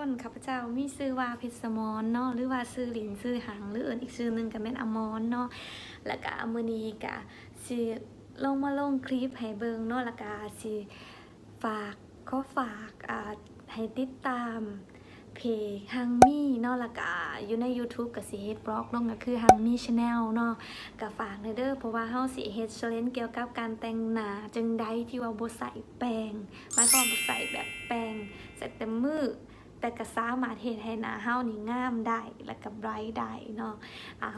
คนข้าพเจ้ามีชื่อว่าเพชรสมรเนาะหรือว่าชื่อหลินชื่อหังหรืออีกชื่อหนึ่งก็แม่นอมรเนาะแล้วก็มื้อนี้ก็สิลงคลิปให้เบิ่งเนาะแล้วก็สิฝากให้ติดตามเพจฮังมี่เนาะแล้วก็อยู่ใน YouTube ก็สิเฮ็ดบล็อกลงก็คือฮังมี่ชาแนลเนาะก็ฝากเด้อเพราะว่าเฮาสิเฮ็ด challenge เกี่ยวกับการแต่งหน้าจังใดที่ว่าบ่ใส่แป้งหมายความว่าบ่ใส่แบบแป้งใส่แต่มือแต่ก็สามารถเฮ็ดให้หน้าเฮานี่งามได้แล้วก็ไบรท์ได้เนาะ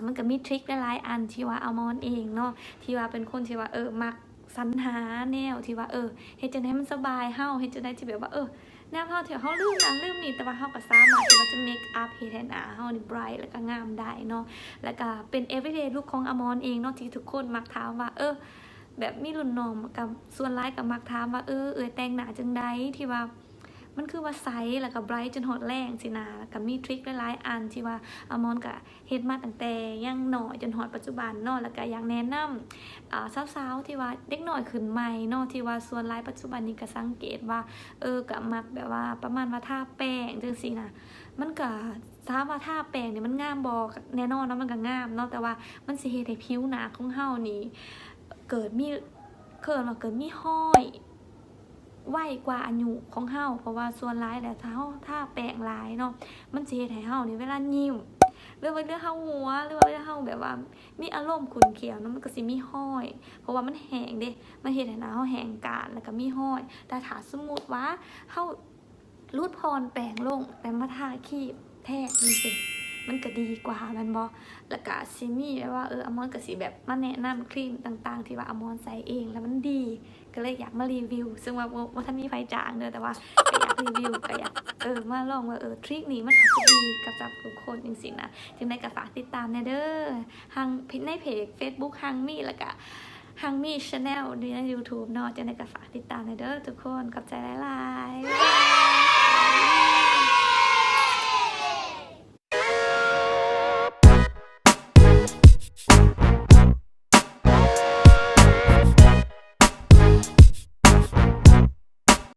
มันก็มีทริคหลายๆอันที่ว่าอมรเองเนาะที่ว่าเป็นคนที่ว่ามักสรรหาแนวที่ว่าเฮ็ดจังได๋มันสบายเฮาเฮ็ดจังได๋ที่แบบว่าแนวเฮาที่เฮาลืมนั่นลืมนี่แต่ว่าเฮาก็สามารถที่ว่าจะเมคอัพเฮ็ดให้หน้าเฮานี่ไบรท์แล้วก็งามได้เนาะแล้วก็เป็น everyday look ของอมรเองเนาะที่ทุกคนมักถามว่าแบบมีรุ่นน้องกับส่วนหลายก็มักถามว่าแต่งหน้าจังได๋ที่ว่ามันคือว่าใสแล้วก็ไบรท์จนฮอดแรงสินะแล้วก็มีทริคหลายๆอันที่ว่าอมรก็เฮ็ดมาตั้งแต่ยังน้อยจนฮอดปัจจุบันเนาะแล้วก็อยากแนะนำสาวๆที่ว่าเด็กน้อยขึ้นใหม่เนาะที่ว่าส่วนหลายปัจจุบันนี้ก็สังเกตว่าก็มักแบบว่าประมาณว่าทาแป้งจังซี่นะมันก็ถามว่าทาแป้งนี่มันงามบ่แน่นอนเนาะมันก็งามเนาะแต่ว่ามันสิเฮ็ดให้ผิวหน้าของเฮานี่เกิดมีห้อยไวกว่าอายุของเฮาเพราะว่าส่วนหลายแล้วถ้าแป้งหลายเนาะมันสิเฮ็ดให้เฮานี่เวลายิ้มหรือว่าเรื่องเฮาหัวหรือว่าเรื่องเฮาแบบว่ามีอารมณ์ขุ่นเขียวเนาะมันก็สิมีห้อยเพราะว่ามันแห้งเด้มันเฮ็ดให้หน้าเฮาแห้งกร้านแล้วก็มีห้อยแต่ถ้าสมมุติว่าเฮารูดพรแป้งลงแต่มาทาครีมแทกนี่สิมันก็ดีกว่าแม่นบ่แล้วก็สิมีแบบว่าอมรก็สิแบบมาแนะนำครีมต่างๆที่ว่าอมรใส่เองแล้วมันดีก็เลยอยากมารีวิวซึ่งว่าบ่ทันมีไฟจ้างเด้อแต่ว่าก็อยากรีวิวก็อยากมาลองว่าทริคนี้มันอาจจะดีกับทุกคนจังซี่นะจึงได้ก็ฝากติดตามแน่เด้อในเพจ Facebook ฮังมี่แล้วก็ฮังมี่ชาแนลใน YouTube เนาะจึงได้ก็ฝากติดตามแน่เด้อทุกคนขอบใจหลายๆ